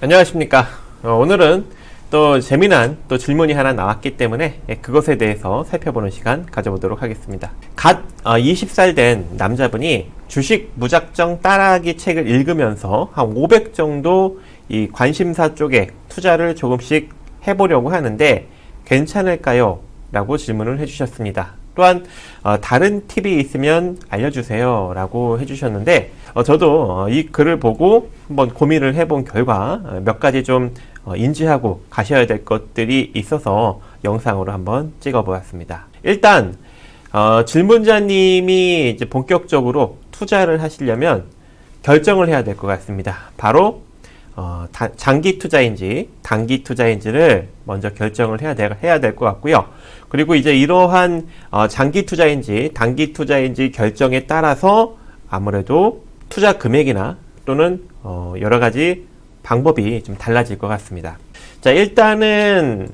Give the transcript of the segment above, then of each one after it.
안녕하십니까. 오늘은 또 재미난 또 질문이 하나 나왔기 때문에 그것에 대해서 살펴보는 시간 가져보도록 하겠습니다. 갓 20살 된 남자분이 주식 무작정 따라하기 책을 읽으면서 한 500 정도 이 관심사 쪽에 투자를 조금씩 해보려고 하는데 괜찮을까요? 라고 질문을 해주셨습니다. 또한 다른 팁이 있으면 알려주세요 라고 해주셨는데 저도 이 글을 보고 한번 고민을 해본 결과 몇 가지 좀 인지하고 가셔야 될 것들이 있어서 영상으로 한번 찍어 보았습니다. 일단 질문자님이 이제 본격적으로 투자를 하시려면 결정을 해야 될 것 같습니다. 바로 장기 투자인지 단기 투자인지를 먼저 결정을 해야 될 것 같고요. 그리고 이제 이러한 장기 투자인지 단기 투자인지 결정에 따라서 아무래도 투자 금액이나 또는 여러 가지 방법이 좀 달라질 것 같습니다. 자, 일단은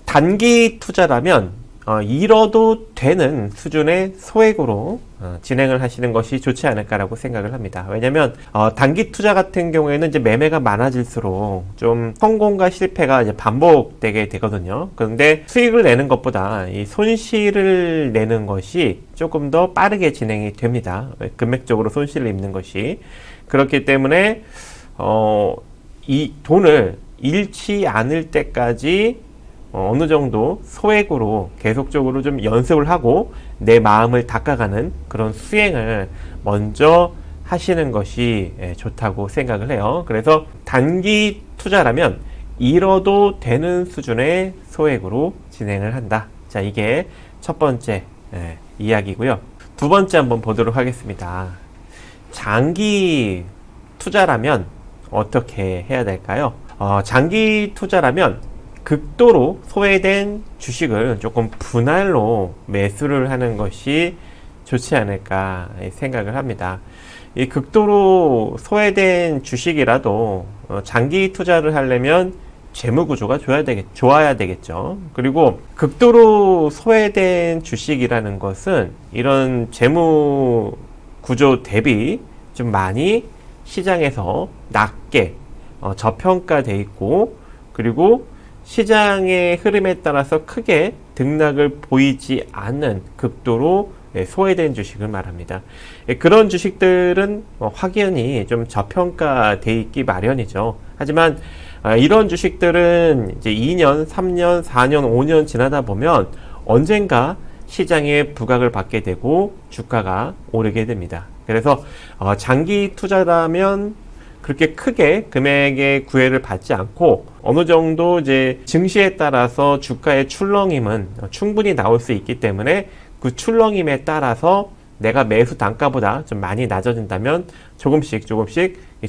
단기 투자라면 잃어도 되는 수준의 소액으로 진행을 하시는 것이 좋지 않을까라고 생각을 합니다. 왜냐면 단기 투자 같은 경우에는 이제 매매가 많아질수록 좀 성공과 실패가 이제 반복되게 되거든요. 그런데 수익을 내는 것보다 이 손실을 내는 것이 조금 더 빠르게 진행이 됩니다. 금액적으로 손실을 입는 것이. 그렇기 때문에 이 돈을 잃지 않을 때까지 어느 정도 소액으로 계속적으로 좀 연습을 하고 내 마음을 닦아가는 그런 수행을 먼저 하시는 것이 좋다고 생각을 해요. 그래서 단기 투자라면 잃어도 되는 수준의 소액으로 진행을 한다. 자, 이게 첫 번째 이야기고요. 두 번째 한번 보도록 하겠습니다. 장기 투자라면 어떻게 해야 될까요? 장기 투자라면 극도로 소외된 주식을 조금 분할로 매수를 하는 것이 좋지 않을까 생각을 합니다. 이 극도로 소외된 주식이라도 장기 투자를 하려면 재무 구조가 좋아야 되겠죠. 그리고 극도로 소외된 주식이라는 것은 이런 재무 구조 대비 좀 많이 시장에서 낮게 저평가돼 있고, 그리고 시장의 흐름에 따라서 크게 등락을 보이지 않는 극도로 소외된 주식을 말합니다. 그런 주식들은 확연히 좀 저평가돼 있기 마련이죠. 하지만 이런 주식들은 이제 2년, 3년, 4년, 5년 지나다 보면 언젠가 시장에 부각을 받게 되고 주가가 오르게 됩니다. 그래서 장기 투자라면 그렇게 크게 금액의 구애를 받지 않고 어느 정도 이제 증시에 따라서 주가의 출렁임은 충분히 나올 수 있기 때문에 그 출렁임에 따라서 내가 매수 단가보다 좀 많이 낮아진다면 조금씩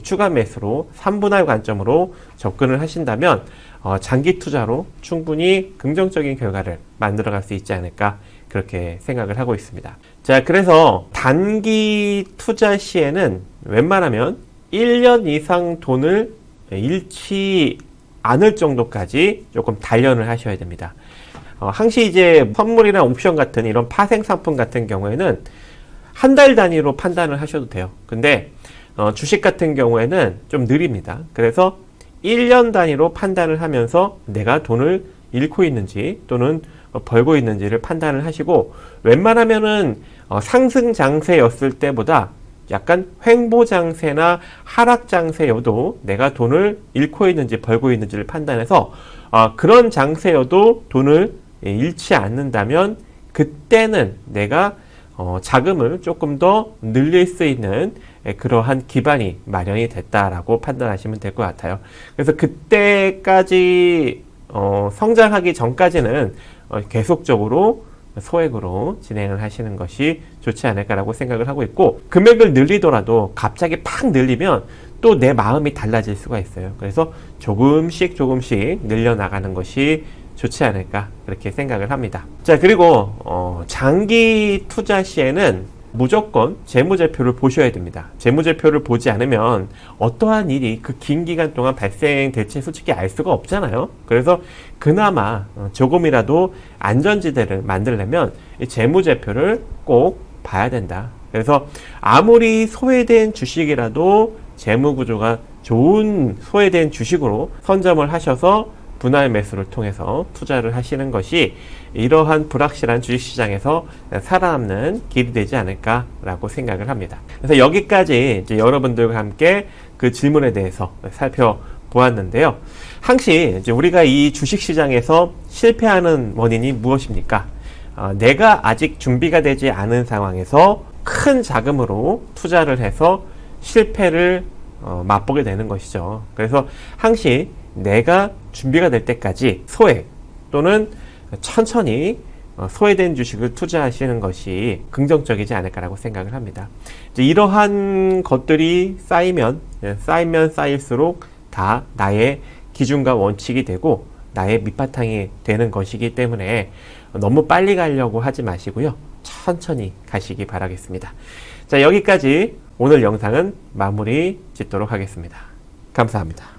추가 매수로 3분할 관점으로 접근을 하신다면 장기 투자로 충분히 긍정적인 결과를 만들어갈 수 있지 않을까, 그렇게 생각을 하고 있습니다. 자, 그래서 단기 투자 시에는 웬만하면 1년 이상 돈을 잃지 않을 정도까지 조금 단련을 하셔야 됩니다. 항시 이제 선물이나 옵션 같은 이런 파생 상품 같은 경우에는 한 달 단위로 판단을 하셔도 돼요. 근데 주식 같은 경우에는 좀 느립니다. 그래서 1년 단위로 판단을 하면서 내가 돈을 잃고 있는지 또는 벌고 있는지를 판단을 하시고, 웬만하면은 상승 장세였을 때보다 약간 횡보 장세나 하락 장세여도 내가 돈을 잃고 있는지 벌고 있는지를 판단해서 그런 장세여도 돈을 잃지 않는다면 그때는 내가 자금을 조금 더 늘릴 수 있는 그러한 기반이 마련이 됐다라고 판단하시면 될 것 같아요. 그래서 그때까지 성장하기 전까지는 계속적으로 소액으로 진행을 하시는 것이 좋지 않을까라고 생각을 하고 있고, 금액을 늘리더라도 갑자기 팍 늘리면 또 내 마음이 달라질 수가 있어요. 그래서 조금씩 늘려나가는 것이 좋지 않을까, 그렇게 생각을 합니다. 자, 그리고 장기 투자 시에는 무조건 재무제표를 보셔야 됩니다. 재무제표를 보지 않으면 어떠한 일이 그 긴 기간 동안 발생될지 솔직히 알 수가 없잖아요. 그래서 그나마 조금이라도 안전지대를 만들려면 이 재무제표를 꼭 봐야 된다. 그래서 아무리 소외된 주식이라도 재무구조가 좋은 소외된 주식으로 선점을 하셔서 분할 매수를 통해서 투자를 하시는 것이 이러한 불확실한 주식시장에서 살아남는 길이 되지 않을까라고 생각을 합니다. 그래서 여기까지 이제 여러분들과 함께 그 질문에 대해서 살펴보았는데요. 항시 이제 우리가 이 주식시장에서 실패하는 원인이 무엇입니까? 내가 아직 준비가 되지 않은 상황에서 큰 자금으로 투자를 해서 실패를 맛보게 되는 것이죠. 그래서 항시 내가 준비가 될 때까지 소액 또는 천천히 소외된 주식을 투자하시는 것이 긍정적이지 않을까라고 생각을 합니다. 이제 이러한 것들이 쌓이면 쌓일수록 다 나의 기준과 원칙이 되고 나의 밑바탕이 되는 것이기 때문에 너무 빨리 가려고 하지 마시고요. 천천히 가시기 바라겠습니다. 자, 여기까지 오늘 영상은 마무리 짓도록 하겠습니다. 감사합니다.